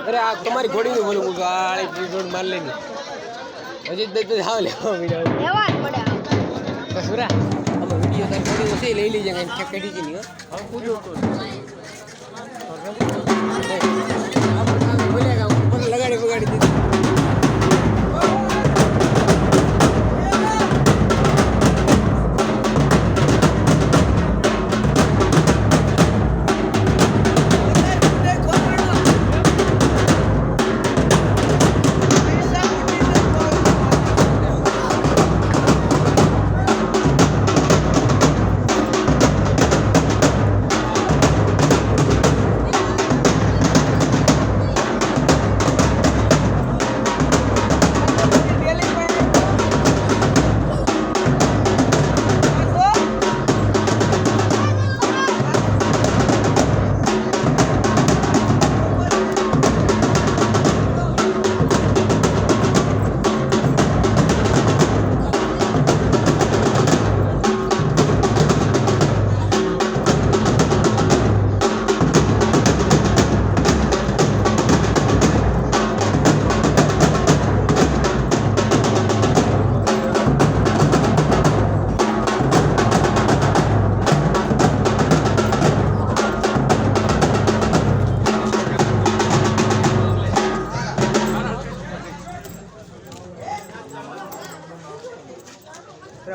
અરે આ તમારી ઘોડી નું બોલું ગાળી માર લેની હજી તો જાવ લેવા વિડિયો કસુરા અમે વિડિયો તાર ઘોડી છે લઈ લેજે કે ચેક કરી દીધી હો હવે પૂજો તો આપણે બોલેગા ઉપર લગાડી દીધી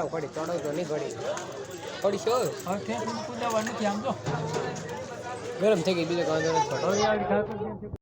ઘડી ચડો તો નહીં ઘડી શું ગરમ થઈ ગઈ બીજો કાંદો